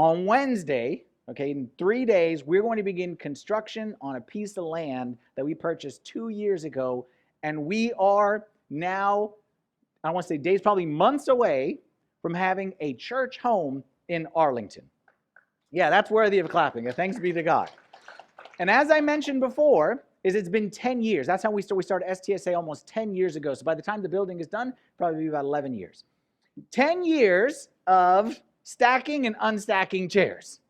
on Wednesday, okay, in 3 days, we're going to begin construction on a piece of land that we purchased 2 years ago. And we are now, I don't want to say days, probably months away from having a church home in Arlington. Yeah, that's worthy of clapping. Thanks be to God. And as I mentioned before, it's been 10 years. That's how we started STSA almost 10 years ago. So by the time the building is done, probably be about 11 years. 10 years of stacking and unstacking chairs.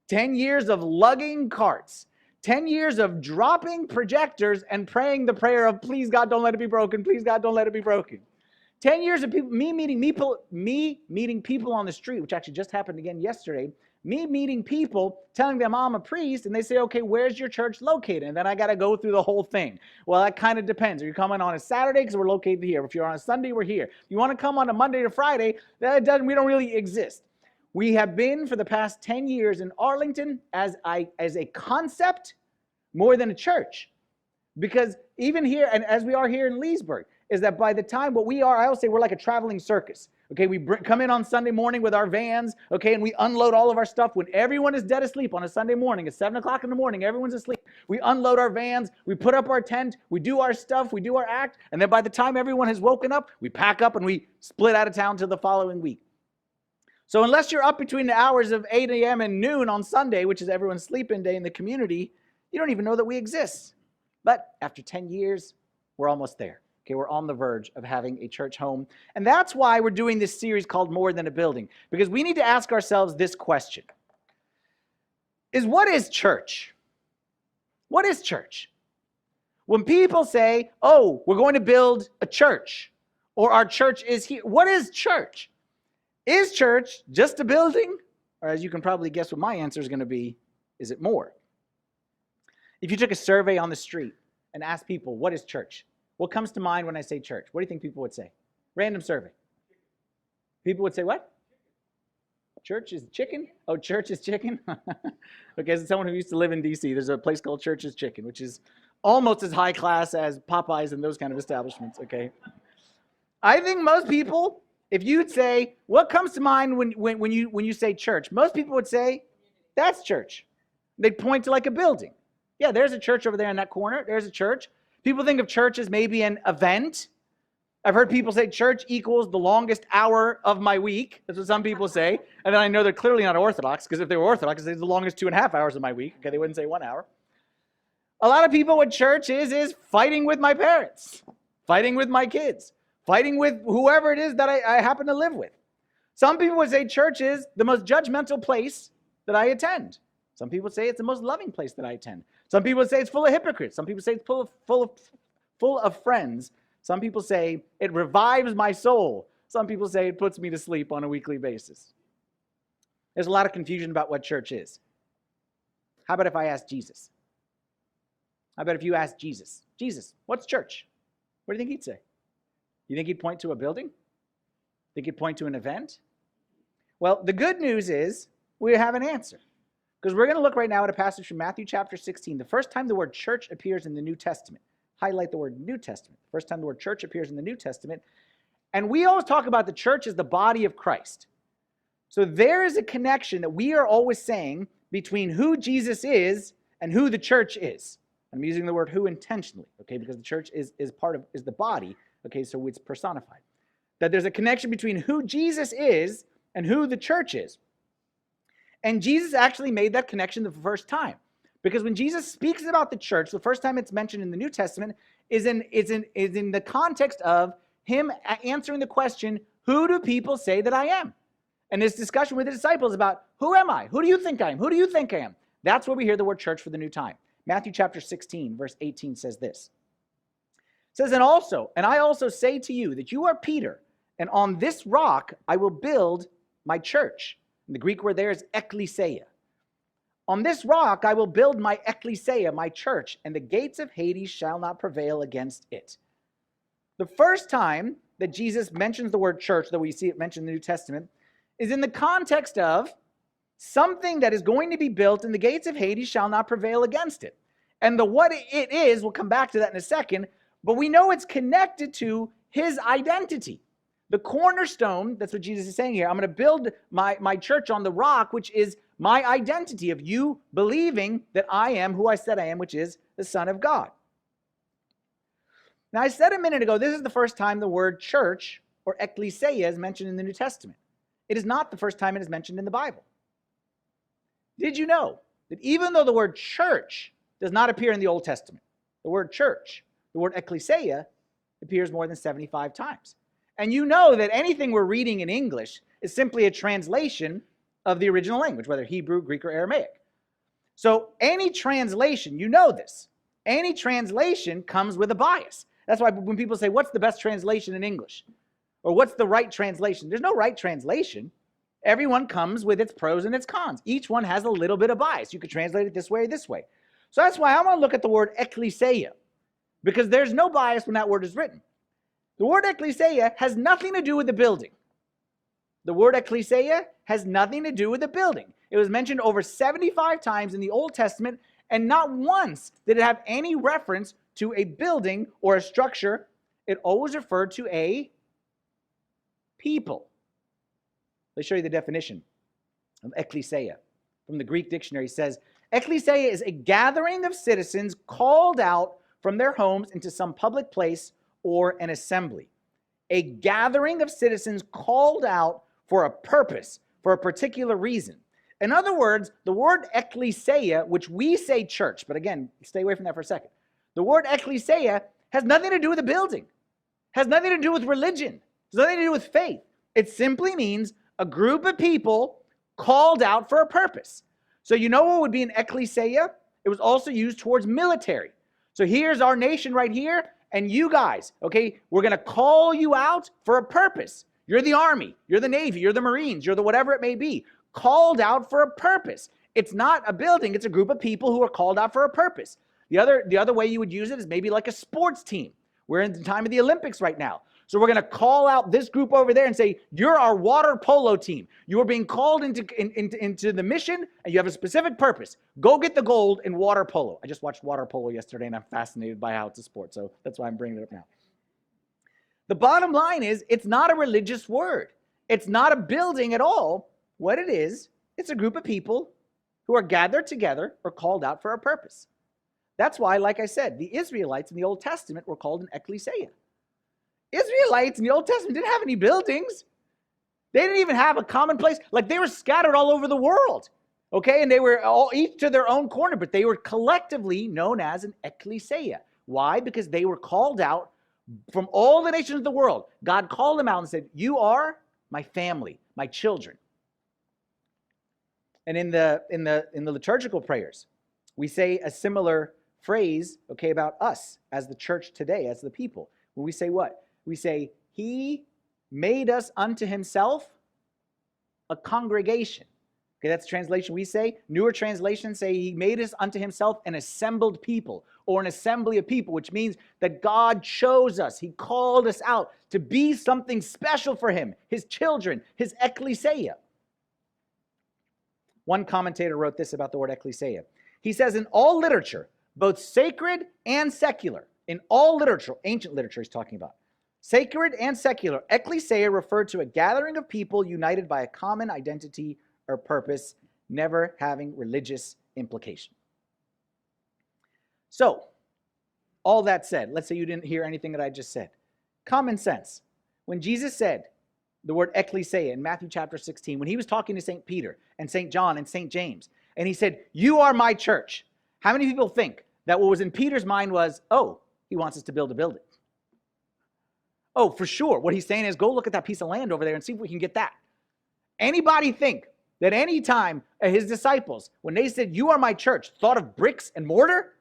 10 years of lugging carts. 10 years of dropping projectors and praying the prayer of, please God, don't let it be broken. Please God, don't let it be broken. 10 years of people, me meeting people on the street, which actually just happened again yesterday. Me meeting people, telling them I'm a priest, and they say, okay, where's your church located? And then I got to go through the whole thing. Well, that kind of depends. Are you coming on a Saturday? Because we're located here. If you're on a Sunday, we're here. If you want to come on a Monday to Friday, we don't really exist. We have been for the past 10 years in Arlington as a concept more than a church. Because even here, and as we are here in Leesburg, is that by the time what we are, I always say we're like a traveling circus. Okay, we come in on Sunday morning with our vans, okay, and we unload all of our stuff when everyone is dead asleep on a Sunday morning. It's 7 o'clock in the morning, everyone's asleep. We unload our vans, we put up our tent, we do our stuff, we do our act, and then by the time everyone has woken up, we pack up and we split out of town till the following week. So unless you're up between the hours of 8 a.m. and noon on Sunday, which is everyone's sleep-in day in the community, you don't even know that we exist. But after 10 years, we're almost there. Okay, we're on the verge of having a church home. And that's why we're doing this series called More Than a Building. Because we need to ask ourselves this question. What is church? What is church? When people say, oh, we're going to build a church, or our church is here, what is church? Is church just a building? Or as you can probably guess what my answer is going to be, is it more? If you took a survey on the street and asked people, what is church? What comes to mind when I say church? What do you think people would say? Random survey. People would say what? Church is chicken? Oh, church is chicken? Okay, as someone who used to live in D.C., there's a place called Church is Chicken, which is almost as high class as Popeyes and those kind of establishments, okay? I think most people, if you'd say, what comes to mind when you say church? Most people would say, that's church. They'd point to like a building. Yeah, there's a church over there in that corner. There's a church. People think of church as maybe an event. I've heard people say church equals the longest hour of my week. That's what some people say. And then I know they're clearly not Orthodox, because if they were Orthodox, it's the longest 2.5 hours of my week. Okay, they wouldn't say 1 hour. A lot of people, what church is fighting with my parents, fighting with my kids, fighting with whoever it is that I happen to live with. Some people would say church is the most judgmental place that I attend. Some people say it's the most loving place that I attend. Some people say it's full of hypocrites. Some people say it's full of friends. Some people say it revives my soul. Some people say it puts me to sleep on a weekly basis. There's a lot of confusion about what church is. How about if I ask Jesus? How about if you ask Jesus, Jesus, what's church? What do you think he'd say? You think he'd point to a building? Think he'd point to an event? Well, the good news is we have an answer. Because we're going to look right now at a passage from Matthew chapter 16. The first time the word church appears in the New Testament. Highlight the word New Testament. The first time the word church appears in the New Testament. And we always talk about the church as the body of Christ. So there is a connection that we are always saying between who Jesus is and who the church is. I'm using the word who intentionally, okay, because the church is the body, okay, so it's personified. That there's a connection between who Jesus is and who the church is. And Jesus actually made that connection the first time. Because when Jesus speaks about the church, the first time it's mentioned in the New Testament is in the context of him answering the question, who do people say that I am? And his discussion with the disciples about, who am I? Who do you think I am? Who do you think I am? That's where we hear the word church for the new time. Matthew chapter 16, verse 18 says this. It says, and I also say to you that you are Peter, and on this rock I will build my church. And the Greek word there is Ekklesia. On this rock I will build my Ekklesia, my church, and the gates of Hades shall not prevail against it. The first time that Jesus mentions the word church, that we see it mentioned in the New Testament, is in the context of something that is going to be built, and the gates of Hades shall not prevail against it. And what it is, we'll come back to that in a second, but we know it's connected to his identity. The cornerstone, that's what Jesus is saying here, I'm going to build my church on the rock, which is my identity of you believing that I am who I said I am, which is the Son of God. Now, I said a minute ago, this is the first time the word church or ekklesia is mentioned in the New Testament. It is not the first time it is mentioned in the Bible. Did you know that even though the word church does not appear in the Old Testament, the word church, the word ekklesia, appears more than 75 times? And you know that anything we're reading in English is simply a translation of the original language, whether Hebrew, Greek, or Aramaic. So any translation, you know this, any translation comes with a bias. That's why when people say, what's the best translation in English? Or what's the right translation? There's no right translation. Everyone comes with its pros and its cons. Each one has a little bit of bias. You could translate it this way or this way. So that's why I want to look at the word ekklesia, because there's no bias when that word is written. The word ekklesia has nothing to do with the building. The word ekklesia has nothing to do with the building. It was mentioned over 75 times in the Old Testament, and not once did it have any reference to a building or a structure. It always referred to a people. Let's show you the definition of ekklesia. From the Greek dictionary, it says, ekklesia is a gathering of citizens called out from their homes into some public place or an assembly. A gathering of citizens called out for a purpose, for a particular reason. In other words, the word ekklesia, which we say church, but again, stay away from that for a second. The word ekklesia has nothing to do with a building, has nothing to do with religion, has nothing to do with faith. It simply means a group of people called out for a purpose. So you know what would be an ekklesia? It was also used towards military. So here's our nation right here, and you guys, okay, we're going to call you out for a purpose. You're the Army, you're the Navy, you're the Marines, you're the whatever it may be, called out for a purpose. It's not a building, it's a group of people who are called out for a purpose. The other way you would use it is maybe like a sports team. We're in the time of the Olympics right now. So we're going to call out this group over there and say, you're our water polo team. You are being called into the mission, and you have a specific purpose. Go get the gold in water polo. I just watched water polo yesterday, and I'm fascinated by how it's a sport. So that's why I'm bringing it up now. The bottom line is, it's not a religious word. It's not a building at all. What it is, it's a group of people who are gathered together or called out for a purpose. That's why, like I said, the Israelites in the Old Testament were called an ekklesia. Israelites in the Old Testament didn't have any buildings. They didn't even have a common place. Like, they were scattered all over the world, okay? And they were all each to their own corner, but they were collectively known as an ekklesia. Why? Because they were called out from all the nations of the world. God called them out and said, you are my family, my children. And in the liturgical prayers, we say a similar phrase, okay, about us as the church today, as the people. When we say what? We say, he made us unto himself a congregation. Okay, that's the translation we say. Newer translations say he made us unto himself an assembled people, or an assembly of people, which means that God chose us. He called us out to be something special for him, his children, his ekklesia. One commentator wrote this about the word ekklesia. He says, in all literature, both sacred and secular, in all literature, ancient literature he's talking about, sacred and secular, ekklesia referred to a gathering of people united by a common identity or purpose, never having religious implication. So, all that said, let's say you didn't hear anything that I just said. Common sense. When Jesus said the word ekklesia in Matthew chapter 16, when he was talking to St. Peter and St. John and St. James, and he said, you are my church. How many people think that what was in Peter's mind was, oh, he wants us to build a building? Oh, for sure. What he's saying is, go look at that piece of land over there and see if we can get that. Anybody think that any time his disciples, when they said, you are my church, thought of bricks and mortar?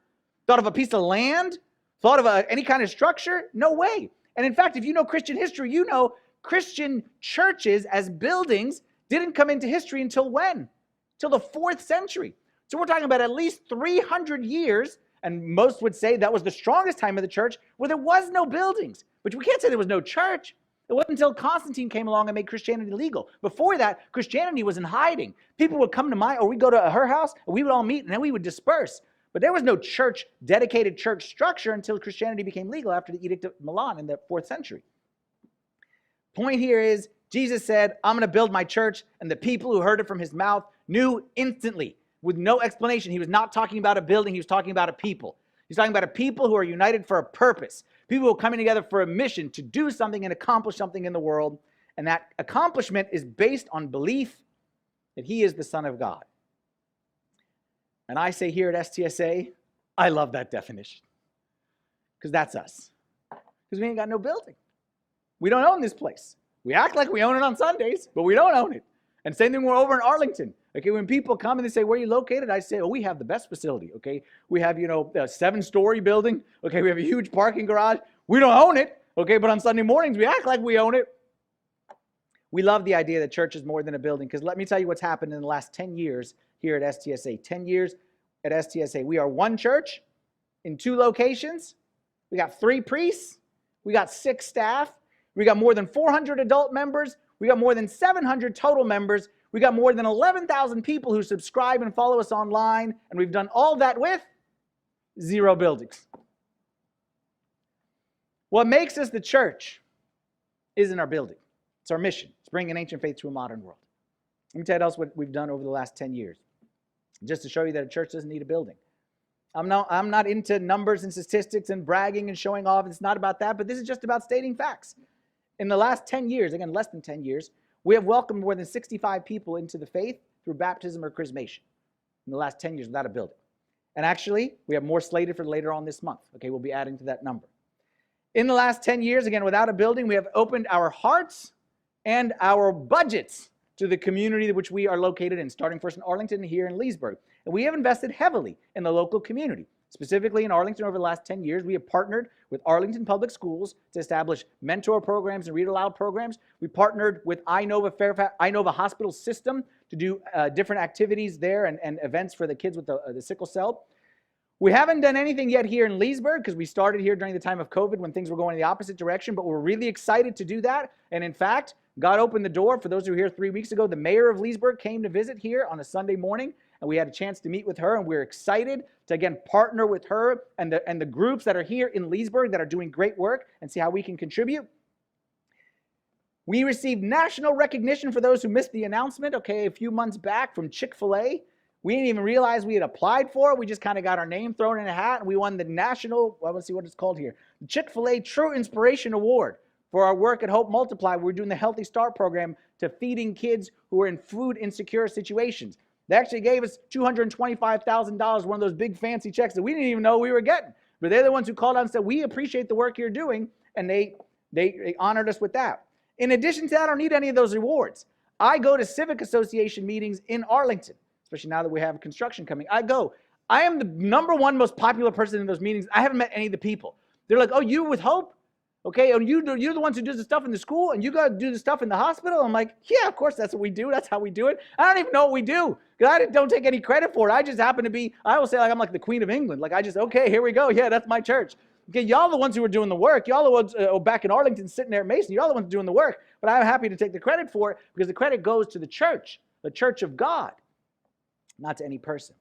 Thought of a piece of land? Thought of any kind of structure? No way. And in fact, if you know Christian history, you know Christian churches as buildings didn't come into history until when? Till the 4th century. So we're talking about at least 300 years, and most would say that was the strongest time of the church, where there was no buildings. But we can't say there was no church. It wasn't until Constantine came along and made Christianity legal. Before that, Christianity was in hiding. People would come to my, or we'd go to her house, and we would all meet, and then we would disperse. But there was no church, dedicated church structure until Christianity became legal after the Edict of Milan in the 4th century. Point here is, Jesus said, I'm going to build my church, and the people who heard it from his mouth knew instantly with no explanation. He was not talking about a building. He was talking about a people. He's talking about a people who are united for a purpose. People who are coming together for a mission to do something and accomplish something in the world. And that accomplishment is based on belief that he is the Son of God. And I say here at STSA, I love that definition. Because that's us. Because we ain't got no building. We don't own this place. We act like we own it on Sundays, but we don't own it. And same thing, we're over in Arlington. Okay, when people come and they say, where are you located? I say, oh, we have the best facility, okay? We have, a 7-story building. Okay, we have a huge parking garage. We don't own it, okay? But on Sunday mornings, we act like we own it. We love the idea that church is more than a building, because let me tell you what's happened in the last 10 years here at STSA. 10 years at STSA. We are one church in 2 locations. We got 3 priests. We got 6 staff. We got more than 400 adult members. We got more than 700 total members. We got more than 11,000 people who subscribe and follow us online. And we've done all that with 0 buildings. What makes us the church isn't our building. It's our mission. It's bringing ancient faith to a modern world. Let me tell you else what we've done over the last 10 years. Just to show you that a church doesn't need a building. I'm not into numbers and statistics and bragging and showing off. It's not about that, but this is just about stating facts. In the last 10 years, again, less than 10 years, we have welcomed more than 65 people into the faith through baptism or chrismation in the last 10 years without a building. And actually, we have more slated for later on this month. Okay, we'll be adding to that number. In the last 10 years, again, without a building, we have opened our hearts and our budgets to the community which we are located in, starting first in Arlington and here in Leesburg. And we have invested heavily in the local community. Specifically in Arlington over the last 10 years, we have partnered with Arlington Public Schools to establish mentor programs and read aloud programs. We partnered with Inova Hospital System to do different activities there and events for the kids with the sickle cell. We haven't done anything yet here in Leesburg because we started here during the time of COVID when things were going in the opposite direction, but we're really excited to do that. And in fact, God opened the door. For those who were here 3 weeks ago, the mayor of Leesburg came to visit here on a Sunday morning, and we had a chance to meet with her, and we're excited to, again, partner with her and the groups that are here in Leesburg that are doing great work and see how we can contribute. We received national recognition for those who missed the announcement, okay, a few months back from Chick-fil-A. We didn't even realize we had applied for it. We just kind of got our name thrown in a hat, and we won the national, well, let's see what it's called here, the Chick-fil-A True Inspiration Award for our work at Hope Multiply. We're doing the Healthy Start program to feeding kids who are in food insecure situations. They actually gave us $225,000, one of those big fancy checks that we didn't even know we were getting. But they're the ones who called out and said, we appreciate the work you're doing, and they honored us with that. In addition to that, I don't need any of those rewards. I go to civic association meetings in Arlington, especially now that we have construction coming. I am the #1 most popular person in those meetings. I haven't met any of the people. They're like, oh, you with Hope? Okay, and you're the ones who do the stuff in the school, and you got to do the stuff in the hospital? I'm like, yeah, of course, that's what we do. That's how we do it. I don't even know what we do, because I don't take any credit for it. I just happen to be, I will say, like, I'm like the Queen of England. Like, okay, here we go. Yeah, that's my church. Okay, y'all the ones who are doing the work. Y'all the ones back in Arlington sitting there at Mason. Y'all the ones doing the work. But I'm happy to take the credit for it, because the credit goes to the church of God, not to any person.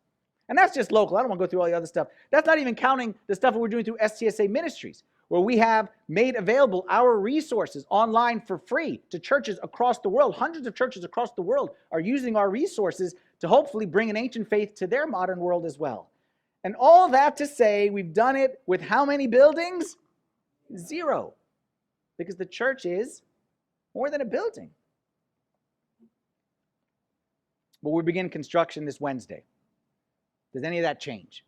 And that's just local. I don't want to go through all the other stuff. That's not even counting the stuff that we're doing through STSA Ministries, where we have made available our resources online for free to churches across the world. Hundreds of churches across the world are using our resources to hopefully bring an ancient faith to their modern world as well. And all that to say, we've done it with how many buildings? 0. Because the church is more than a building. But we begin construction this Wednesday. Does any of that change?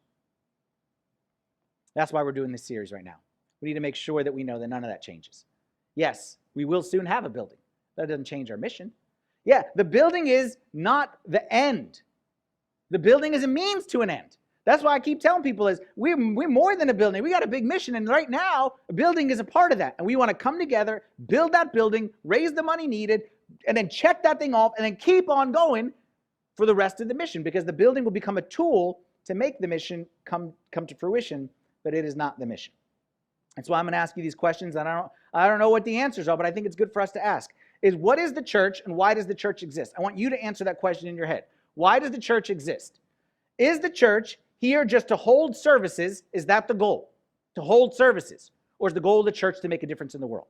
That's why we're doing this series right now. We need to make sure that we know that none of that changes. Yes, we will soon have a building. That doesn't change our mission. Yeah, the building is not the end. The building is a means to an end. That's why I keep telling people is we're more than a building. We got a big mission, and right now, a building is a part of that. And we want to come together, build that building, raise the money needed, and then check that thing off, and then keep on going for the rest of the mission, because the building will become a tool to make the mission come to fruition, but it is not the mission. That's why I'm going to ask you these questions, and I don't know what the answers are, but I think it's good for us to ask. Is what is the church, and why does the church exist? I want you to answer that question in your head. Why does the church exist? Is the church here just to hold services? Is that the goal? To hold services? Or is the goal of the church to make a difference in the world?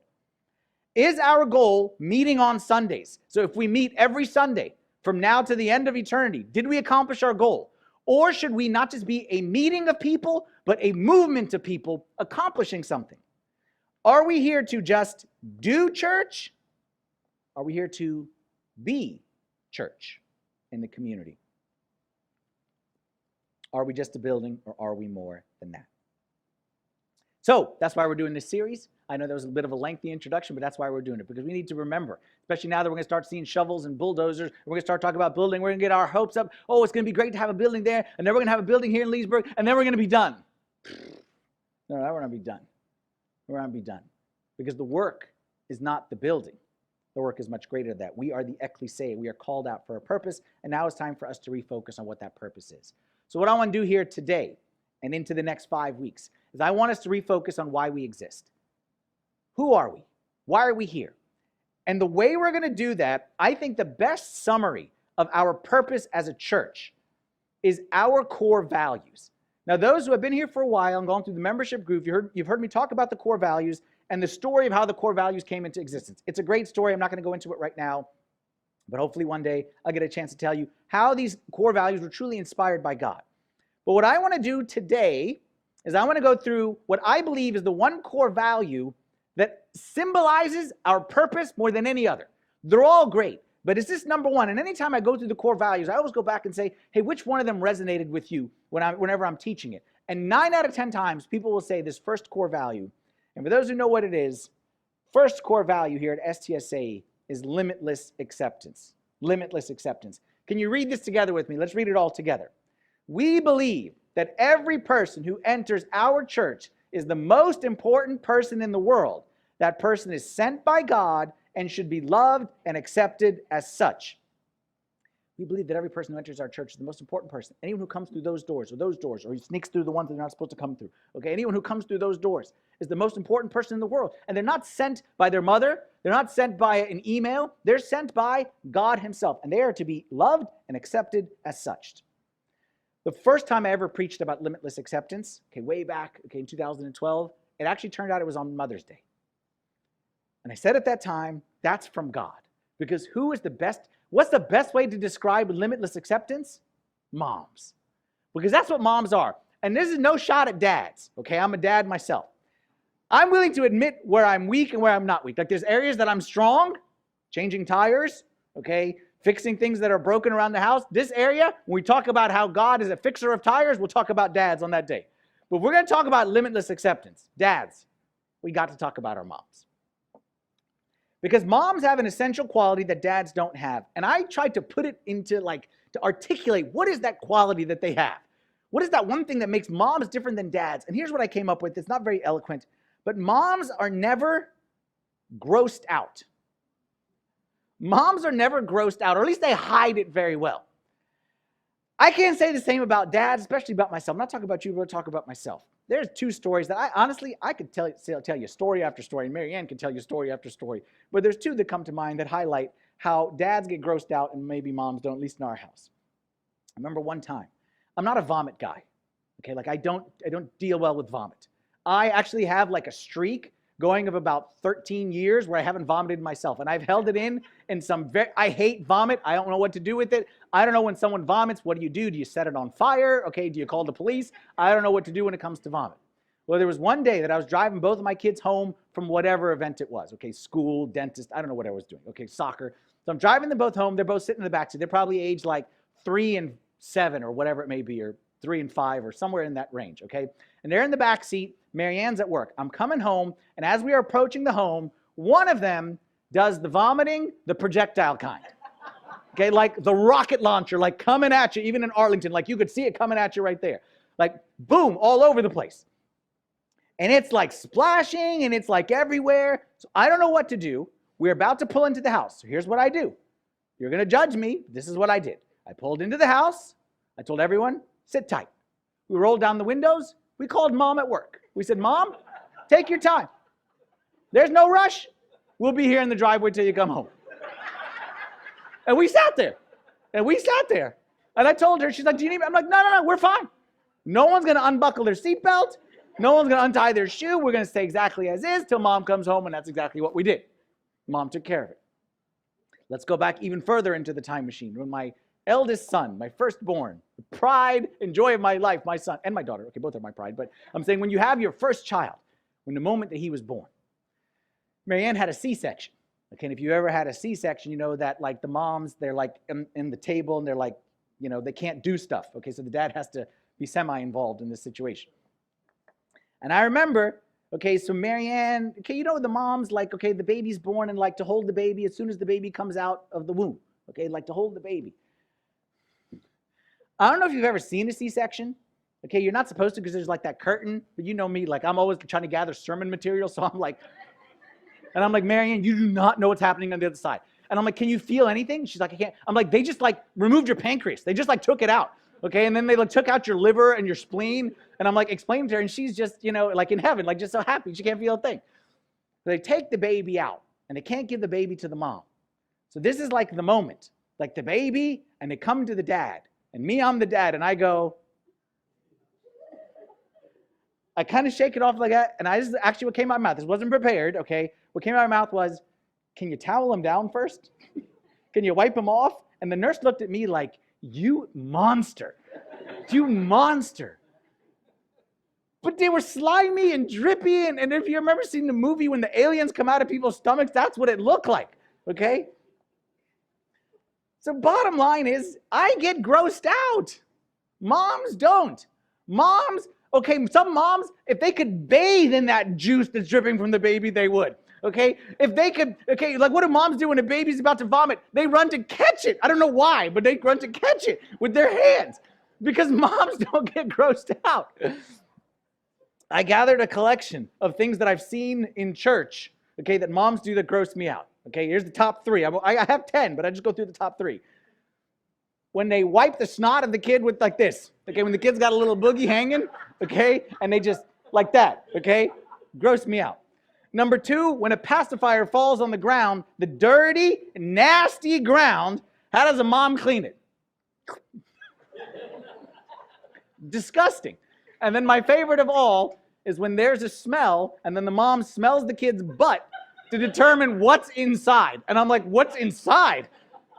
Is our goal meeting on Sundays? So if we meet every Sunday from now to the end of eternity? Did we accomplish our goal? Or should we not just be a meeting of people, but a movement of people accomplishing something? Are we here to just do church? Are we here to be church in the community? Are we just a building, or are we more than that? So that's why we're doing this series. I know that was a bit of a lengthy introduction, but that's why we're doing it, because we need to remember, especially now that we're going to start seeing shovels and bulldozers, we're going to start talking about building, we're going to get our hopes up. Oh, it's going to be great to have a building there, and then we're going to have a building here in Leesburg, and then we're going to be done. No, we're not be done. We're not be done. Because the work is not the building. The work is much greater than that. We are the Ekklesia. We are called out for a purpose, and now it's time for us to refocus on what that purpose is. So what I want to do here today and into the next 5 weeks is I want us to refocus on why we exist. Who are we? Why are we here? And the way we're going to do that, I think the best summary of our purpose as a church is our core values. Now, those who have been here for a while and gone through the membership group, you've heard me talk about the core values and the story of how the core values came into existence. It's a great story. I'm not going to go into it right now, but hopefully one day I'll get a chance to tell you how these core values were truly inspired by God. But what I want to do today is I want to go through what I believe is the one core value that symbolizes our purpose more than any other. They're all great, but it's this number one. And anytime I go through the core values, I always go back and say, hey, which one of them resonated with you whenever I'm teaching it? And 9 out of 10 times, people will say this first core value. And for those who know what it is, first core value here at STSA is limitless acceptance. Limitless acceptance. Can you read this together with me? Let's read it all together. We believe that every person who enters our church is the most important person in the world. That person is sent by God and should be loved and accepted as such. We believe that every person who enters our church is the most important person. Anyone who comes through those doors, or he sneaks through the ones that they're not supposed to come through. Okay, anyone who comes through those doors is the most important person in the world. And they're not sent by their mother. They're not sent by an email. They're sent by God himself. And they are to be loved and accepted as such. The first time I ever preached about limitless acceptance, way back, in 2012, it actually turned out it was on Mother's Day. And I said at that time, that's from God. Because what's the best way to describe limitless acceptance? Moms. Because that's what moms are. And this is no shot at dads. Okay, I'm a dad myself. I'm willing to admit where I'm weak and where I'm not weak. Like there's areas that I'm strong, changing tires, fixing things that are broken around the house. This area, when we talk about how God is a fixer of tires, we'll talk about dads on that day. But we're going to talk about limitless acceptance. Dads, we got to talk about our moms. Because moms have an essential quality that dads don't have. And I tried to put it into to articulate what is that quality that they have. What is that one thing that makes moms different than dads? And here's what I came up with. It's not very eloquent, but moms are never grossed out. Moms are never grossed out, or at least they hide it very well. I can't say the same about dads, especially about myself. I'm not talking about you, but I'll talk about myself. There's 2 stories that I could tell you story after story, and Mary Ann can tell you story after story. But there's 2 that come to mind that highlight how dads get grossed out and maybe moms don't, at least in our house. I remember one time, I'm not a vomit guy. I don't deal well with vomit. I actually have a streak going of about 13 years where I haven't vomited myself. And I've held it in some I hate vomit. I don't know what to do with it. I don't know when someone vomits, what do? Do you set it on fire? Do you call the police? I don't know what to do when it comes to vomit. Well, there was one day that I was driving both of my kids home from whatever event it was. School, dentist, I don't know what I was doing. Soccer. So I'm driving them both home. They're both sitting in the backseat. They're probably aged 3 and 7 or whatever it may be, or 3 and 5 or somewhere in that range, And they're in the back seat. Mary Ann's at work. I'm coming home, and as we are approaching the home, one of them does the vomiting, the projectile kind. Like the rocket launcher, coming at you, even in Arlington, you could see it coming at you right there. Boom, all over the place. And it's splashing, and it's everywhere. So I don't know what to do. We're about to pull into the house. So here's what I do. You're going to judge me. This is what I did. I pulled into the house. I told everyone, sit tight. We rolled down the windows. We called Mom at work. We said, Mom, take your time. There's no rush. We'll be here in the driveway till you come home. And we sat there. And I told her, she's like, do you need me? I'm like, no, we're fine. No one's going to unbuckle their seatbelt. No one's going to untie their shoe. We're going to stay exactly as is till Mom comes home, and that's exactly what we did. Mom took care of it. Let's go back even further into the time machine. When my eldest son, my firstborn, the pride and joy of my life, my son and my daughter, okay, both are my pride, but I'm saying when you have your first child, when the moment that he was born, Marianne had a C-section. Okay, and if you ever had a C-section, you know that like the moms, they're like in the table and they're like, you know, they can't do stuff. Okay, so the dad has to be semi-involved in this situation. And I remember, okay, so Marianne, okay, you know the moms like, okay, the baby's born and like to hold the baby as soon as the baby comes out of the womb. Okay, like to hold the baby. I don't know if you've ever seen a C-section. Okay, you're not supposed to because there's like that curtain, but you know me, like I'm always trying to gather sermon material, so I'm like, Marianne, you do not know what's happening on the other side. And I'm like, can you feel anything? She's like, I can't. I'm like, they just like removed your pancreas. They just like took it out. Okay, and then they like took out your liver and your spleen. And I'm like explaining to her, and she's just, you know, like in heaven, like just so happy. She can't feel a thing. So they take the baby out, and they can't give the baby to the mom. So this is like the moment, like the baby, and they come to the dad. And me, I'm the dad, and I go, I kind of shake it off like that, and this is actually what came out of my mouth. This wasn't prepared, okay? What came out of my mouth was, can you towel him down first? Can you wipe him off? And the nurse looked at me like, you monster. You monster. But they were slimy and drippy, and if you remember seeing the movie when the aliens come out of people's stomachs, that's what it looked like, okay? So bottom line is, I get grossed out. Moms don't. Moms, okay, some moms, if they could bathe in that juice that's dripping from the baby, they would. Okay, if they could, okay, like what do moms do when a baby's about to vomit? They run to catch it. I don't know why, but they run to catch it with their hands because moms don't get grossed out. I gathered a collection of things that I've seen in church, okay, that moms do that gross me out. Okay, here's the top 3. I have 10, but I just go through the top 3. When they wipe the snot of the kid with like this, okay, when the kid's got a little boogie hanging, okay, and they just like that, okay, gross me out. Number 2, when a pacifier falls on the ground, the dirty, nasty ground, how does a mom clean it? Disgusting. And then my favorite of all is when there's a smell, and then the mom smells the kid's butt to determine what's inside. And I'm like, what's inside?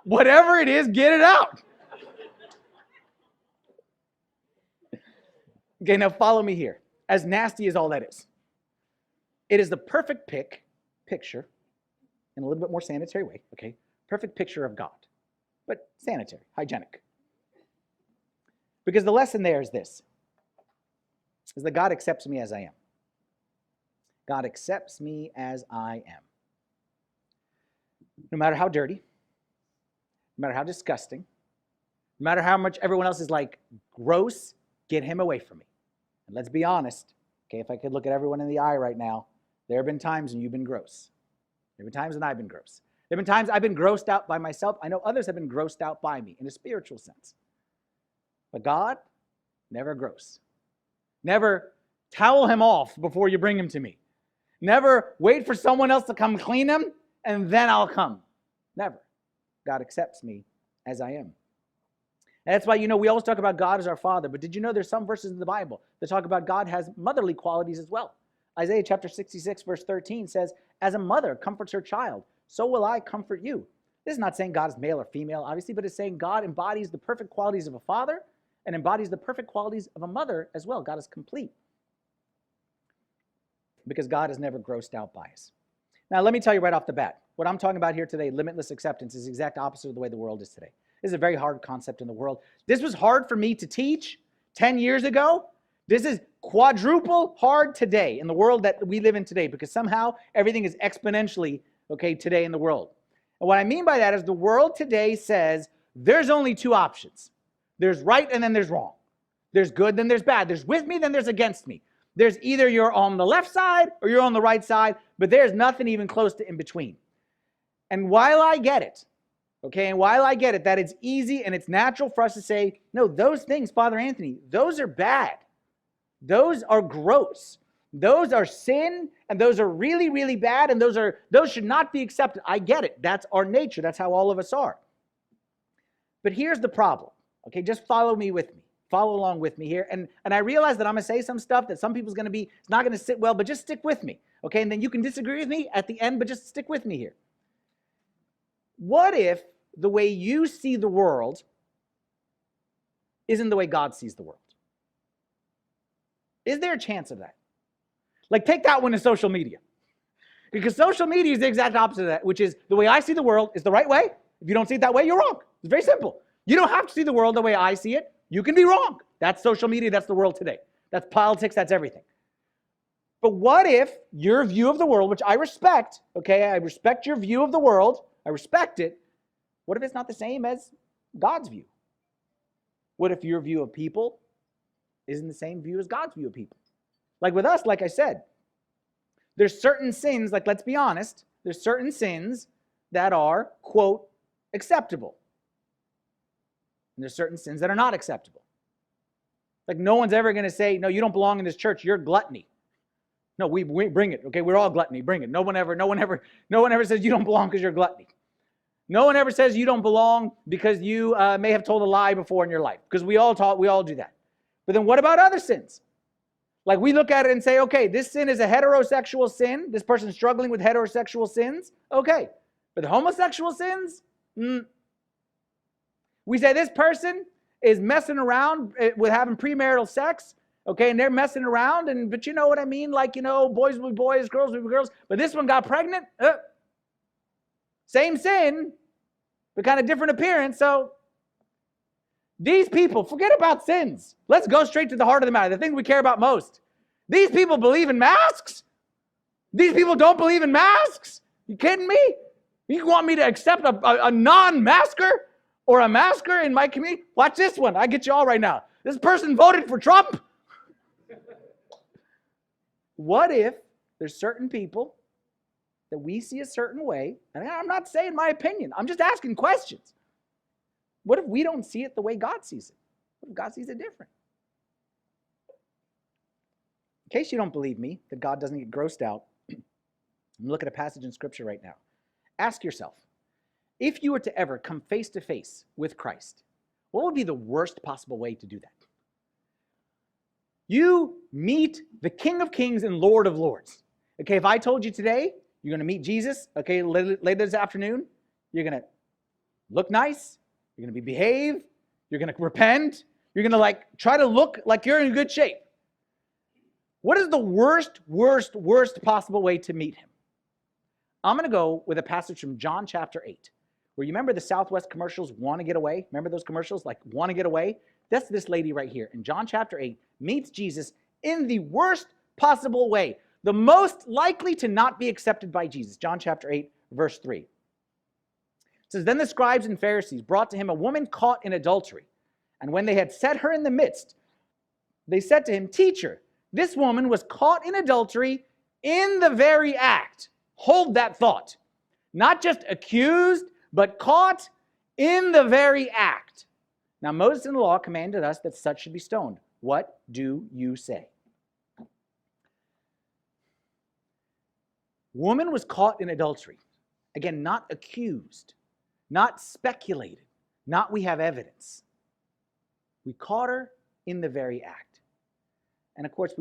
Whatever it is, get it out. Okay, now follow me here. As nasty as all that is, it is the perfect picture, in a little bit more sanitary way, okay? Perfect picture of God, but sanitary, hygienic. Because the lesson there is this, is that God accepts me as I am. God accepts me as I am. No matter how dirty, no matter how disgusting, no matter how much everyone else is like gross, get him away from me. And let's be honest, okay, if I could look at everyone in the eye right now, there have been times when you've been gross. There have been times when I've been gross. There have been times I've been grossed out by myself. I know others have been grossed out by me in a spiritual sense. But God, never gross. Never towel him off before you bring him to me. Never wait for someone else to come clean him and then I'll come. Never. God accepts me as I am. And that's why, you know, we always talk about God as our Father, but did you know there's some verses in the Bible that talk about God has motherly qualities as well? Isaiah chapter 66, verse 13 says, as a mother comforts her child, so will I comfort you. This is not saying God is male or female, obviously, but it's saying God embodies the perfect qualities of a father and embodies the perfect qualities of a mother as well. God is complete. Because God is never grossed out by us. Now, let me tell you right off the bat, what I'm talking about here today, limitless acceptance, is the exact opposite of the way the world is today. This is a very hard concept in the world. This was hard for me to teach 10 years ago. This is quadruple hard today in the world that we live in today because somehow everything is exponentially, okay, today in the world. And what I mean by that is the world today says there's only 2 options. There's right and then there's wrong. There's good, then there's bad. There's with me, then there's against me. There's either you're on the left side or you're on the right side, but there's nothing even close to in between. And while I get it, okay, and while I get it, that it's easy and it's natural for us to say, no, those things, Father Anthony, those are bad. Those are gross. Those are sin, and those are really, really bad, and those should not be accepted. I get it. That's our nature. That's how all of us are. But here's the problem. Okay, just follow me with me. Follow along with me here. And I realize that I'm going to say some stuff that some people's going to be, it's not going to sit well, but just stick with me. Okay, and then you can disagree with me at the end, but just stick with me here. What if the way you see the world isn't the way God sees the world? Is there a chance of that? Like, take that one to social media. Because social media is the exact opposite of that, which is the way I see the world is the right way. If you don't see it that way, you're wrong. It's very simple. You don't have to see the world the way I see it. You can be wrong. That's social media. That's the world today. That's politics. That's everything. But what if your view of the world, which I respect, okay, I respect your view of the world, I respect it, what if it's not the same as God's view? What if your view of people isn't the same view as God's view of people? Like with us, like I said, there's certain sins, like let's be honest, there's certain sins that are, quote, acceptable. And there's certain sins that are not acceptable. Like no one's ever going to say, no, you don't belong in this church, you're gluttony. No, we bring it, okay? We're all gluttony, bring it. No one ever says you don't belong because you're gluttony. No one ever says you don't belong because you may have told a lie before in your life, because we all do that. But then what about other sins? Like we look at it and say, okay, this sin is a heterosexual sin. This person's struggling with heterosexual sins. Okay. But the homosexual sins? We say this person is messing around with having premarital sex. Okay, and they're messing around, but you know what I mean? Like, boys will be boys, girls will be girls. But this one got pregnant. Same sin, but kind of different appearance. So these people, forget about sins. Let's go straight to the heart of the matter, the thing we care about most. These people believe in masks? These people don't believe in masks? You kidding me? You want me to accept a non-masker or a masker in my community? Watch this one. I get you all right now. This person voted for Trump. What if there's certain people that we see a certain way, and I'm not saying my opinion, I'm just asking questions. What if we don't see it the way God sees it? What if God sees it different? In case you don't believe me, that God doesn't get grossed out, I'm looking at a passage in Scripture right now. Ask yourself, if you were to ever come face to face with Christ, what would be the worst possible way to do that? You meet the King of Kings and Lord of Lords. Okay, if I told you today, you're going to meet Jesus, okay, later this afternoon, you're going to look nice, you're going to behave, you're going to repent, you're going to try to look like you're in good shape. What is the worst possible way to meet him? I'm going to go with a passage from John chapter 8, where you remember the Southwest commercials, Want to Get Away? Remember those commercials, like Want to Get Away? That's this lady right here. In John chapter 8, meets Jesus in the worst possible way, the most likely to not be accepted by Jesus. John chapter 8, verse 3. It says, then the scribes and Pharisees brought to him a woman caught in adultery. And when they had set her in the midst, they said to him, teacher, this woman was caught in adultery in the very act. Hold that thought. Not just accused, but caught in the very act. Now Moses in the law commanded us that such should be stoned. What do you say? Woman was caught in adultery. Again, not accused, not speculated, not we have evidence. We caught her in the very act. And of course,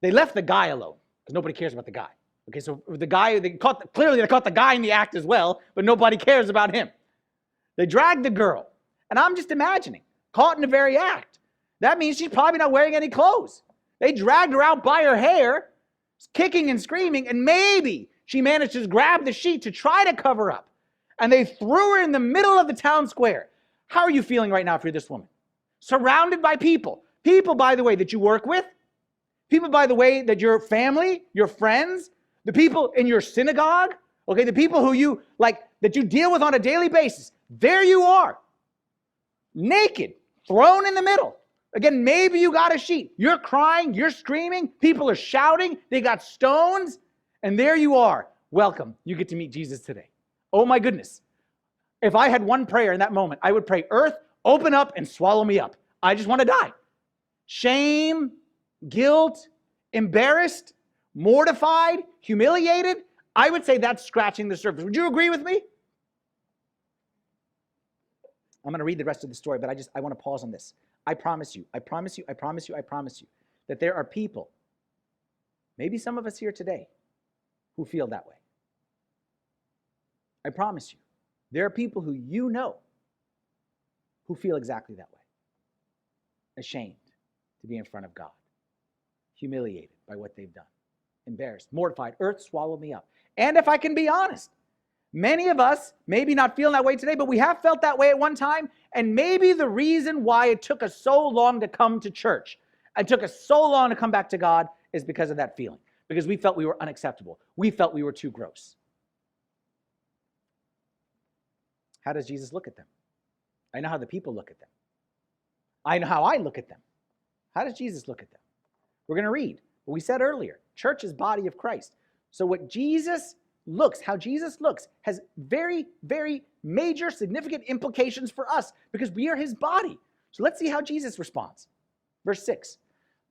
they left the guy alone because nobody cares about the guy. Okay, so the guy, they caught the guy in the act as well, but nobody cares about him. They dragged the girl. And I'm just imagining, caught in the very act. That means she's probably not wearing any clothes. They dragged her out by her hair, kicking and screaming, and maybe she managed to grab the sheet to try to cover up. And they threw her in the middle of the town square. How are you feeling right now if you're this woman? Surrounded by people. People, by the way, that you work with. People, by the way, that your family, your friends, the people in your synagogue, okay, the people who you that you deal with on a daily basis. There you are, naked, thrown in the middle. Again, maybe you got a sheet. You're crying, you're screaming, people are shouting, they got stones, and there you are. Welcome, you get to meet Jesus today. Oh my goodness. If I had one prayer in that moment, I would pray, earth, open up and swallow me up. I just want to die. Shame, guilt, embarrassed, mortified, humiliated. I would say that's scratching the surface. Would you agree with me? I'm going to read the rest of the story, but I want to pause on this. I promise you that there are people, maybe some of us here today, who feel that way. I promise you, there are people who you know who feel exactly that way. Ashamed to be in front of God. Humiliated by what they've done. Embarrassed, mortified, earth swallowed me up. And if I can be honest, many of us, maybe not feeling that way today, but we have felt that way at one time. And maybe the reason why it took us so long to come to church, it took us so long to come back to God, is because of that feeling. Because we felt we were unacceptable. We felt we were too gross. How does Jesus look at them? I know how the people look at them. I know how I look at them. How does Jesus look at them? We're going to read what we said earlier. Church is body of Christ. So what Jesus looks, how Jesus looks, has very, very major, significant implications for us because we are his body. So let's see how Jesus responds. Verse 6.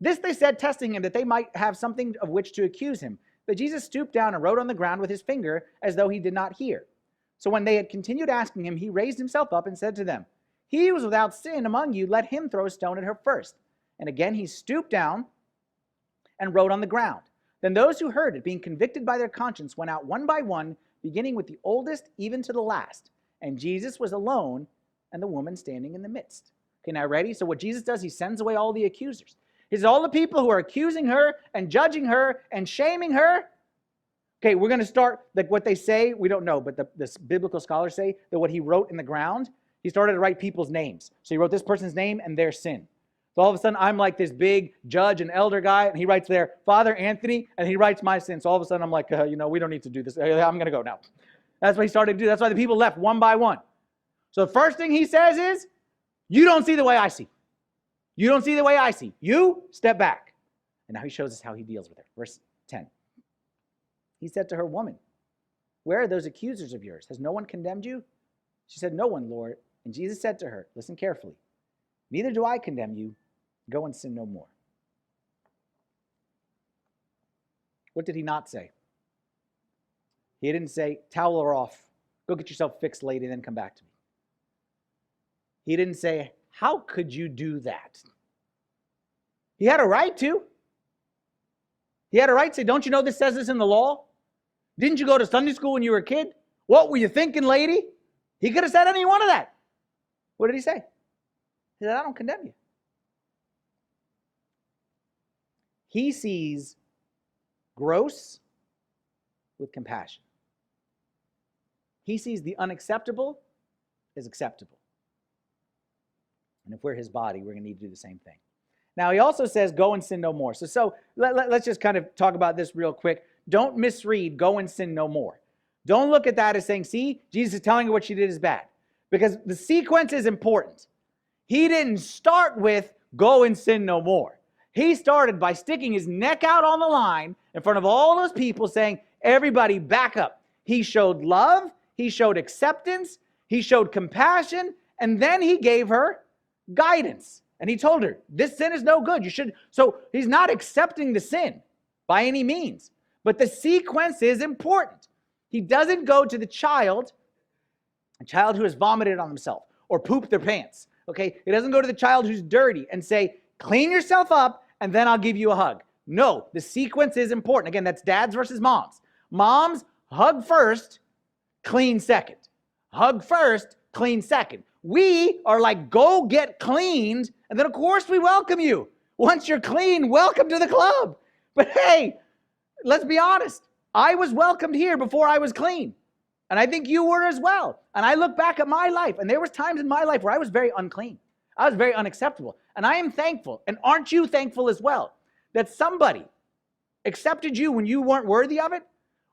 This they said, testing him, that they might have something of which to accuse him. But Jesus stooped down and wrote on the ground with his finger as though he did not hear. So when they had continued asking him, he raised himself up and said to them, he who was without sin among you, let him throw a stone at her first. And again he stooped down and wrote on the ground. Then those who heard it, being convicted by their conscience, went out one by one, beginning with the oldest even to the last. And Jesus was alone, and the woman standing in the midst. Okay, now ready? So what Jesus does, he sends away all the accusers. He says, all the people who are accusing her and judging her and shaming her. Okay, we're going to start, like what they say, we don't know, but the biblical scholars say that what he wrote in the ground, he started to write people's names. So he wrote this person's name and their sin. So all of a sudden, I'm like this big judge and elder guy, and he writes there, Father Anthony, and he writes my sin. So all of a sudden, I'm like, we don't need to do this. I'm going to go now. That's what he started to do. That's why the people left one by one. So the first thing he says is, you don't see the way I see. You don't see the way I see. You step back. And now he shows us how he deals with her. Verse 10. He said to her, woman, where are those accusers of yours? Has no one condemned you? She said, no one, Lord. And Jesus said to her, listen carefully. Neither do I condemn you. Go and sin no more. What did he not say? He didn't say, towel her off. Go get yourself fixed, lady, and then come back to me. He didn't say, how could you do that? He had a right to. He had a right to say, don't you know this says this in the law? Didn't you go to Sunday school when you were a kid? What were you thinking, lady? He could have said any one of that. What did he say? He said, I don't condemn you. He sees gross with compassion. He sees the unacceptable as acceptable. And if we're his body, we're going to need to do the same thing. Now, he also says, go and sin no more. So let's just kind of talk about this real quick. Don't misread, go and sin no more. Don't look at that as saying, see, Jesus is telling her what she did is bad. Because the sequence is important. He didn't start with, go and sin no more. He started by sticking his neck out on the line in front of all those people saying, everybody back up. He showed love, he showed acceptance, he showed compassion, and then he gave her guidance. And he told her, this sin is no good. You should. So he's not accepting the sin by any means. But the sequence is important. He doesn't go to the child, a child who has vomited on himself or pooped their pants. Okay? He doesn't go to the child who's dirty and say, clean yourself up and then I'll give you a hug. No, the sequence is important. Again, that's dads versus moms. Moms, hug first, clean second. Hug first, clean second. We are like, go get cleaned, and then of course we welcome you. Once you're clean, welcome to the club. But hey, let's be honest. I was welcomed here before I was clean. And I think you were as well. And I look back at my life, and there was times in my life where I was very unclean. I was very unacceptable. And I am thankful, and aren't you thankful as well, that somebody accepted you when you weren't worthy of it?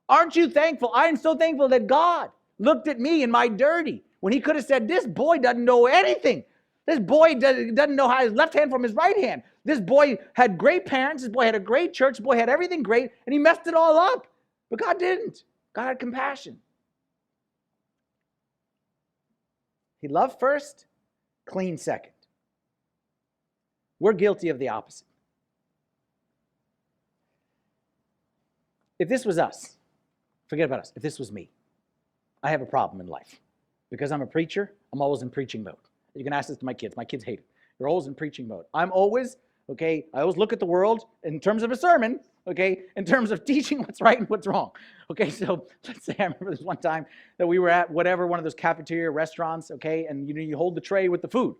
Aren't you thankful? I am so thankful that God looked at me in my dirty when he could have said, this boy doesn't know anything. This boy doesn't know how his left hand from his right hand. This boy had great parents. This boy had a great church. This boy had everything great, and he messed it all up. But God didn't. God had compassion. He loved first, clean second. We're guilty of the opposite. If this was us, forget about us. If this was me, I have a problem in life. Because I'm a preacher, I'm always in preaching mode. You can ask this to my kids. My kids hate it. They're always in preaching mode. I'm always, I always look at the world in terms of a sermon. okay, in terms of teaching what's right and what's wrong. Okay, so let's say I remember this one time that we were at one of those cafeteria restaurants, okay, and you hold the tray with the food.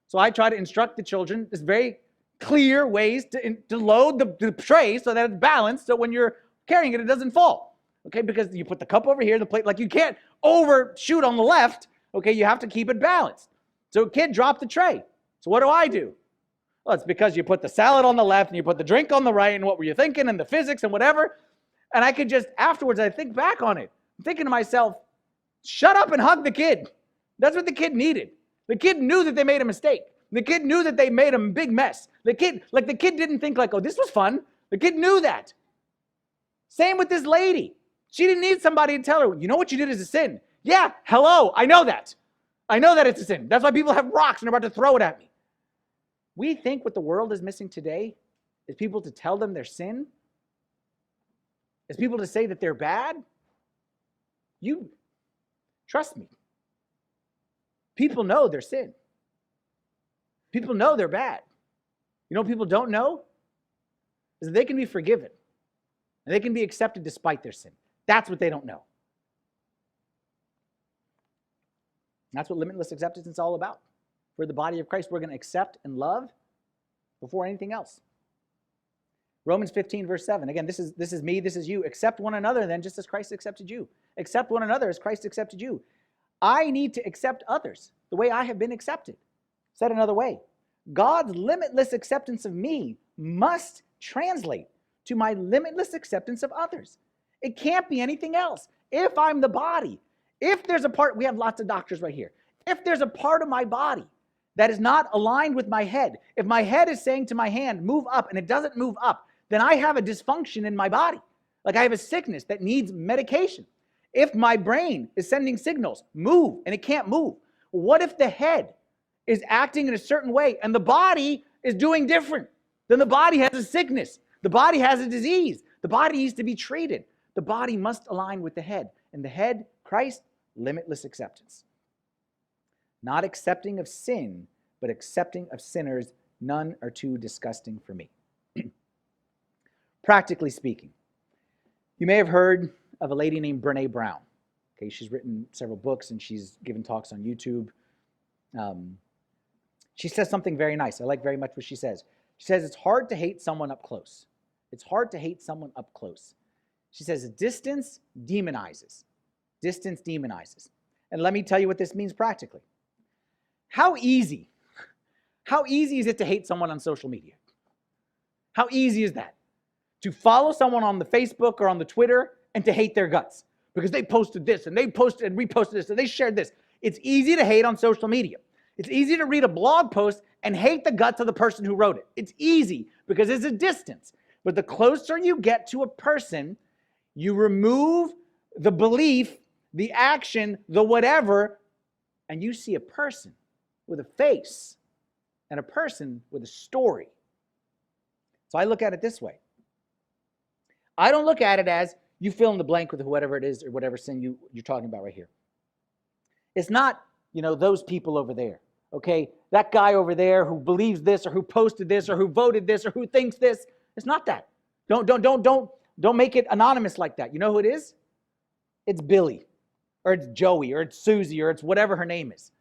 So I try to instruct the children this very clear ways to load the tray so that it's balanced, so when you're carrying it doesn't fall. Okay, because you put the cup over here, the plate, like you can't overshoot on the left. Okay, you have to keep it balanced. So a kid dropped the tray. So what do? Well, it's because you put the salad on the left and you put the drink on the right, and what were you thinking, and the physics and whatever. And I could just, afterwards, I think back on it. I'm thinking to myself, shut up and hug the kid. That's what the kid needed. The kid knew that they made a mistake. The kid knew that they made a big mess. The kid didn't think like, oh, this was fun. The kid knew that. Same with this lady. She didn't need somebody to tell her, you know what you did is a sin. Yeah, hello, I know that. I know that it's a sin. That's why people have rocks and are about to throw it at me. We think what the world is missing today is people to tell them their sin, is people to say that they're bad. You, trust me, people know their sin. People know they're bad. You know what people don't know? Is that they can be forgiven and they can be accepted despite their sin. That's what they don't know. That's what limitless acceptance is all about. For the body of Christ, we're going to accept and love before anything else. Romans 15, verse 7. Again, this is me, this is you. Accept one another then, just as Christ accepted you. Accept one another as Christ accepted you. I need to accept others the way I have been accepted. Said another way, God's limitless acceptance of me must translate to my limitless acceptance of others. It can't be anything else. If I'm the body, if there's a part, we have lots of doctors right here. If there's a part of my body that is not aligned with my head, if my head is saying to my hand, move up, and it doesn't move up, then I have a dysfunction in my body. Like I have a sickness that needs medication. If my brain is sending signals, move, and it can't move. What if the head is acting in a certain way and the body is doing different? Then the body has a sickness. The body has a disease. The body needs to be treated. The body must align with the head. And the head, Christ, limitless acceptance. Not accepting of sin, but accepting of sinners. None are too disgusting for me. Practically speaking, you may have heard of a lady named Brené Brown. Okay, she's written several books and she's given talks on YouTube. She says something very nice. I like very much what she says. She says it's hard to hate someone up close. It's hard to hate someone up close. She says distance demonizes. Distance demonizes. And let me tell you what this means practically. How easy is it to hate someone on social media? How easy is that? To follow someone on the Facebook or on the Twitter and to hate their guts because they posted this and they posted and reposted this and they shared this. It's easy to hate on social media. It's easy to read a blog post and hate the guts of the person who wrote it. It's easy because there's a distance. But the closer you get to a person, you remove the belief, the action, the whatever, and you see a person with a face and a person with a story. So I look at it this way. I don't look at it as you fill in the blank with whatever it is or whatever sin you're talking about right here. It's not, those people over there, okay? That guy over there who believes this or who posted this or who voted this or who thinks this. It's not that. Don't make it anonymous like that. You know who it is? It's Billy or it's Joey or it's Susie or it's whatever her name is.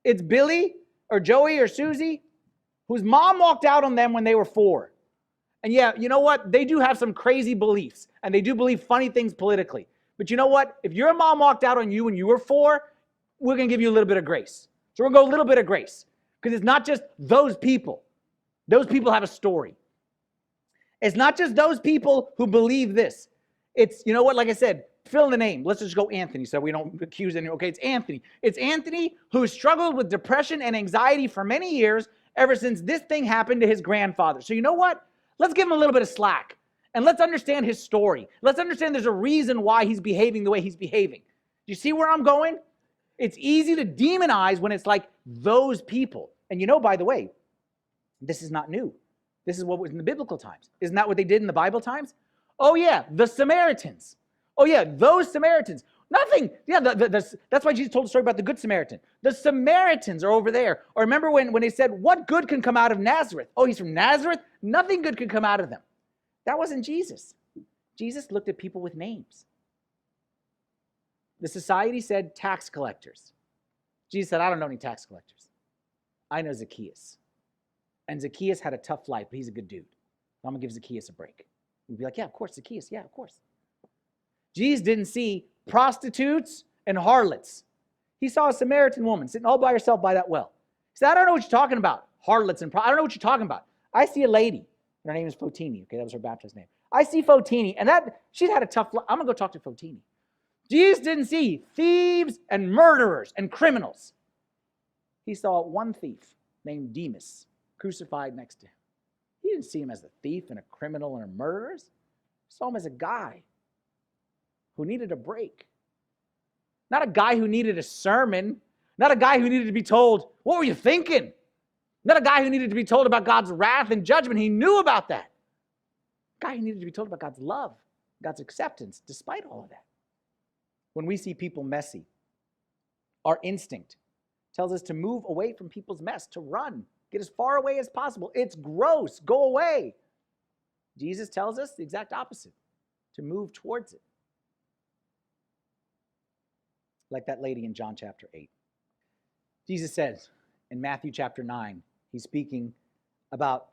It's Billy or Joey or Susie whose mom walked out on them when they were 4. And yeah, you know what? They do have some crazy beliefs and they do believe funny things politically. But you know what? If your mom walked out on you when you were 4, we're going to give you a little bit of grace. So we're going to go a little bit of grace because it's not just those people. Those people have a story. It's not just those people who believe this. It's, you know what? Like I said, fill in the name. Let's just go Anthony so we don't accuse anyone. Okay, it's Anthony. It's Anthony who struggled with depression and anxiety for many years ever since this thing happened to his grandfather. So you know what? Let's give him a little bit of slack and let's understand his story. Let's understand there's a reason why he's behaving the way he's behaving. Do you see where I'm going? It's easy to demonize when it's like those people. And by the way, this is not new. This is what was in the biblical times. Isn't that what they did in the Bible times? Oh yeah, the Samaritans. Oh yeah, those Samaritans. Nothing. Yeah, that's why Jesus told the story about the Good Samaritan. The Samaritans are over there. Or remember when they said, what good can come out of Nazareth? Oh, he's from Nazareth? Nothing good can come out of them. That wasn't Jesus. Jesus looked at people with names. The society said tax collectors. Jesus said, I don't know any tax collectors. I know Zacchaeus. And Zacchaeus had a tough life, but he's a good dude. I'm going to give Zacchaeus a break. We'd be like, yeah, of course, Zacchaeus. Yeah, of course. Jesus didn't see prostitutes and harlots. He saw a Samaritan woman sitting all by herself by that well. He said, I don't know what you're talking about, harlots and I don't know what you're talking about. I see a lady. Her name is Fotini. Okay, that was her baptized name. I see Fotini, and she's had a tough life. I'm going to go talk to Fotini. Jesus didn't see thieves and murderers and criminals. He saw one thief named Demas crucified next to him. He didn't see him as a thief and a criminal and a murderer. He saw him as a guy who needed a break. Not a guy who needed a sermon. Not a guy who needed to be told, what were you thinking? Not a guy who needed to be told about God's wrath and judgment. He knew about that. A guy who needed to be told about God's love, God's acceptance, despite all of that. When we see people messy, our instinct tells us to move away from people's mess, to run, get as far away as possible. It's gross. Go away. Jesus tells us the exact opposite, to move towards it. Like that lady in John chapter 8. Jesus says in Matthew chapter 9, he's speaking about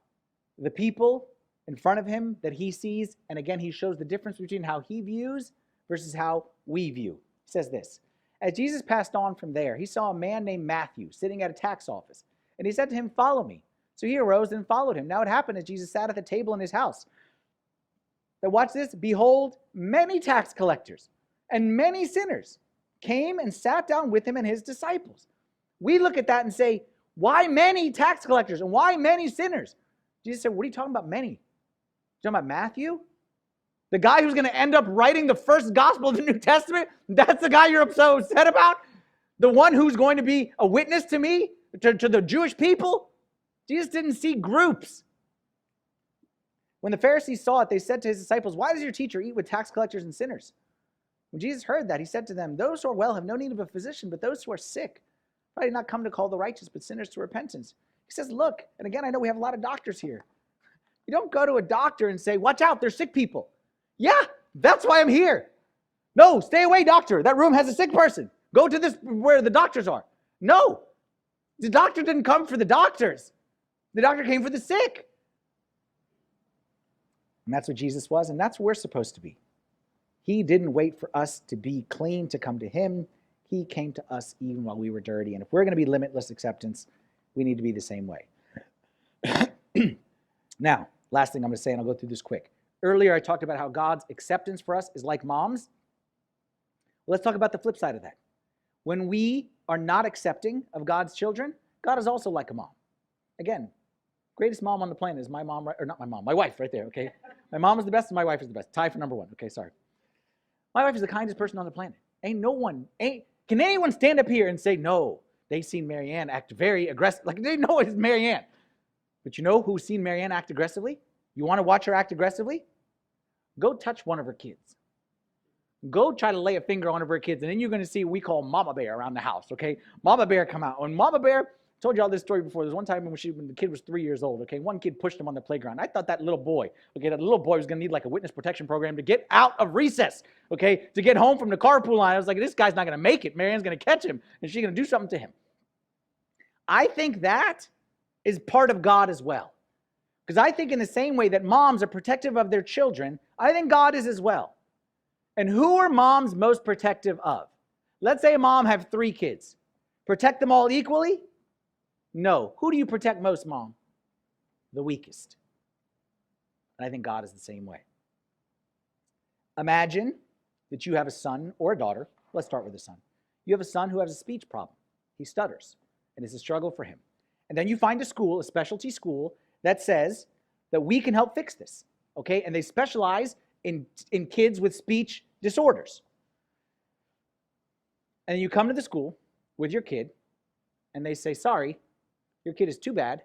the people in front of him that he sees, and again, he shows the difference between how he views versus how we view. He says this, as Jesus passed on from there, he saw a man named Matthew sitting at a tax office, and he said to him, follow me. So he arose and followed him. Now it happened as Jesus sat at the table in his house, that, watch this, behold, many tax collectors and many sinners came and sat down with him and his disciples. We look at that and say, why many tax collectors and why many sinners? Jesus said, what are you talking about many? You talking about Matthew? The guy who's going to end up writing the first gospel of the New Testament? That's the guy you're so upset about? The one who's going to be a witness to me, to the Jewish people? Jesus didn't see groups. When the Pharisees saw it, they said to his disciples, why does your teacher eat with tax collectors and sinners? When Jesus heard that, he said to them, those who are well have no need of a physician, but those who are sick. I did not come to call the righteous, but sinners to repentance. He says, look, and again, I know we have a lot of doctors here. You don't go to a doctor and say, watch out, there's sick people. Yeah, that's why I'm here. No, stay away, doctor. That room has a sick person. Go to this where the doctors are. No, the doctor didn't come for the doctors. The doctor came for the sick. And that's what Jesus was, and that's where we're supposed to be. He didn't wait for us to be clean to come to him. He came to us even while we were dirty. And if we're going to be limitless acceptance, we need to be the same way. Now, last thing I'm going to say, and I'll go through this quick. Earlier, I talked about how God's acceptance for us is like moms. Well, let's talk about the flip side of that. When we are not accepting of God's children, God is also like a mom. Again, greatest mom on the planet is my mom, or not my mom, my wife right there, okay? My mom is the best and my wife is the best. Tie for number one. Okay, sorry. My wife is the kindest person on the planet. Can anyone stand up here and say, no, they've seen Marianne act very aggressive? Like, they know it's Marianne. But you know who's seen Marianne act aggressively? You want to watch her act aggressively? Go touch one of her kids. Go try to lay a finger on one of her kids, and then you're going to see what we call Mama Bear around the house, okay? Mama Bear come out. When Mama Bear, I told you all this story before. There's one time when the kid was 3 years old, okay? One kid pushed him on the playground. I thought that little boy was going to need like a witness protection program to get out of recess, okay? To get home from the carpool line. I was like, this guy's not going to make it. Marianne's going to catch him, and she's going to do something to him. I think that is part of God as well. Because I think in the same way that moms are protective of their children, I think God is as well. And who are moms most protective of? Let's say a mom have 3 kids. Protect them all equally? No. Who do you protect most, mom? The weakest. And I think God is the same way. Imagine that you have a son or a daughter. Let's start with a son. You have a son who has a speech problem. He stutters, and it's a struggle for him. And then you find a school, a specialty school, that says that we can help fix this, okay? And they specialize in kids with speech disorders. And you come to the school with your kid, and they say, sorry, your kid is too bad.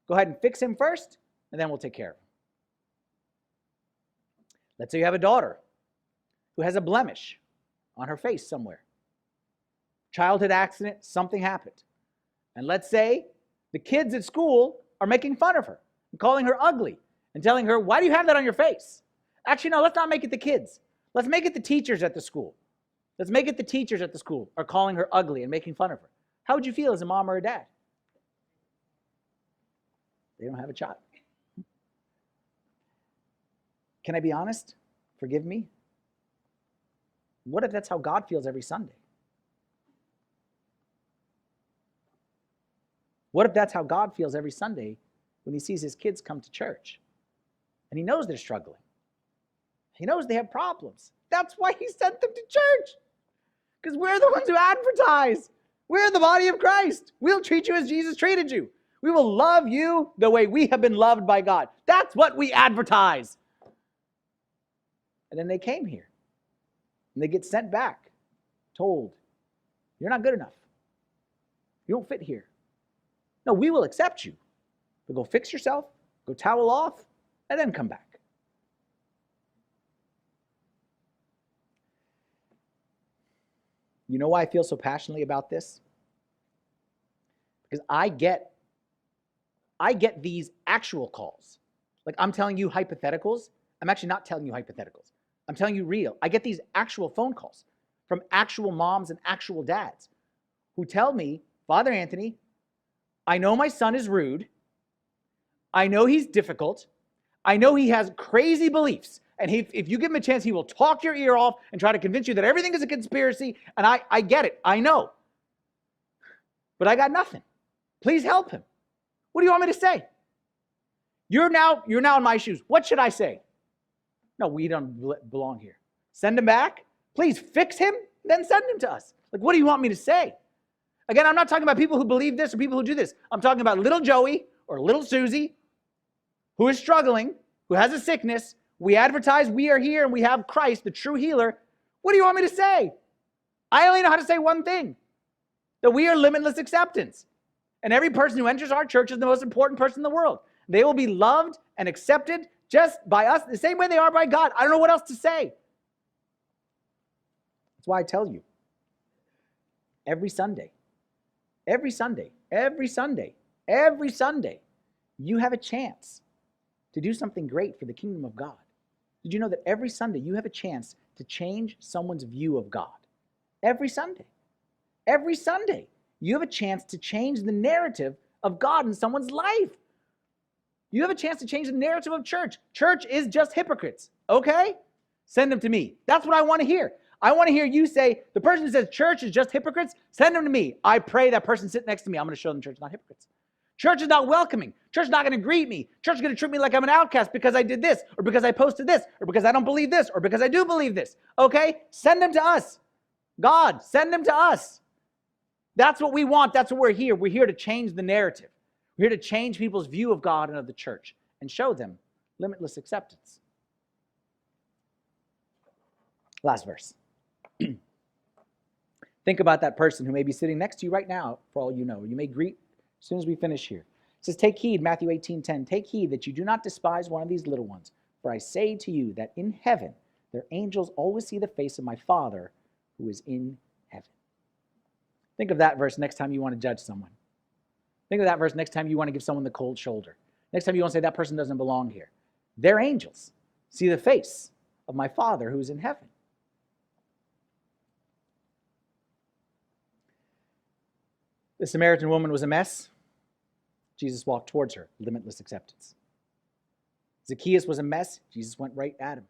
Go ahead and fix him first, and then we'll take care of him. Let's say you have a daughter who has a blemish on her face somewhere. Childhood accident, something happened. And let's say the kids at school are making fun of her and calling her ugly and telling her, why do you have that on your face? Actually, no, let's not make it the kids. Let's make it the teachers at the school. Let's make it the teachers at the school are calling her ugly and making fun of her. How would you feel as a mom or a dad? They don't have a child. Can I be honest? Forgive me. What if that's how God feels every Sunday? What if that's how God feels every Sunday when he sees his kids come to church? And he knows they're struggling. He knows they have problems. That's why he sent them to church. Because we're the ones who advertise. We're the body of Christ. We'll treat you as Jesus treated you. We will love you the way we have been loved by God. That's what we advertise. And then they came here. And they get sent back, told, you're not good enough. You don't fit here. No, we will accept you. But go fix yourself, go towel off, and then come back. You know why I feel so passionately about this? Because I get these actual calls. Like I'm telling you hypotheticals. I'm actually not telling you hypotheticals. I'm telling you real. I get these actual phone calls from actual moms and actual dads who tell me, Father Anthony, I know my son is rude. I know he's difficult. I know he has crazy beliefs. And if you give him a chance, he will talk your ear off and try to convince you that everything is a conspiracy. And I get it. I know. But I got nothing. Please help him. What do you want me to say? You're now in my shoes. What should I say? No, we don't belong here. Send him back. Please fix him, then send him to us. Like, what do you want me to say? Again, I'm not talking about people who believe this or people who do this. I'm talking about little Joey or little Susie who is struggling, who has a sickness. We advertise we are here and we have Christ, the true healer. What do you want me to say? I only know how to say one thing, that we are limitless acceptance. And every person who enters our church is the most important person in the world. They will be loved and accepted just by us the same way they are by God. I don't know what else to say. That's why I tell you, every Sunday, you have a chance to do something great for the kingdom of God. Did you know that every Sunday you have a chance to change someone's view of God? Every Sunday. Every Sunday, you have a chance to change the narrative of God in someone's life. You have a chance to change the narrative of church. Church is just hypocrites, okay? Send them to me. That's what I want to hear. I want to hear you say, the person who says church is just hypocrites, send them to me. I pray that person sit next to me. I'm going to show them church is not hypocrites. Church is not welcoming. Church is not going to greet me. Church is going to treat me like I'm an outcast because I did this, or because I posted this, or because I don't believe this, or because I do believe this. Okay? Send them to us. God, send them to us. That's what we want. That's what we're here. We're here to change the narrative. We're here to change people's view of God and of the church and show them limitless acceptance. Last verse. Think about that person who may be sitting next to you right now, for all you know. You may greet as soon as we finish here. It says, take heed, Matthew 18:10, take heed that you do not despise one of these little ones. For I say to you that in heaven their angels always see the face of my Father who is in heaven. Think of that verse next time you want to judge someone. Think of that verse next time you want to give someone the cold shoulder. Next time you want to say that person doesn't belong here. Their angels see the face of my Father who is in heaven. The Samaritan woman was a mess. Jesus walked towards her, limitless acceptance. Zacchaeus was a mess. Jesus went right at him,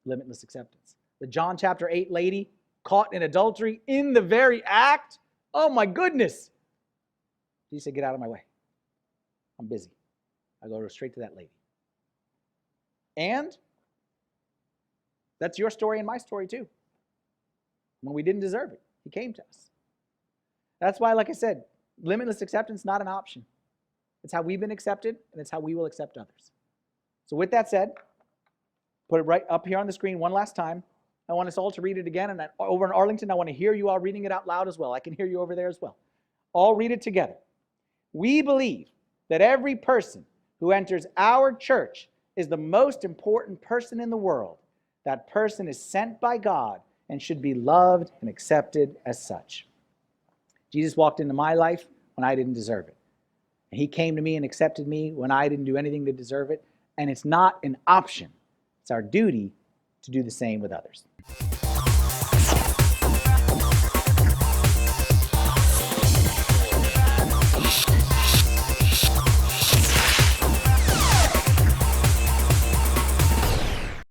limitless acceptance. The John chapter 8 lady caught in adultery in the very act. Oh my goodness. Jesus said, get out of my way. I'm busy. I go straight to that lady. And that's your story and my story too. When we didn't deserve it, he came to us. That's why, like I said, limitless acceptance is not an option. It's how we've been accepted, and it's how we will accept others. So with that said, put it right up here on the screen one last time. I want us all to read it again, and over in Arlington, I want to hear you all reading it out loud as well. I can hear you over there as well. All read it together. We believe that every person who enters our church is the most important person in the world. That person is sent by God and should be loved and accepted as such. Jesus walked into my life when I didn't deserve it. And he came to me and accepted me when I didn't do anything to deserve it. and it's not an option. It's our duty to do the same with others.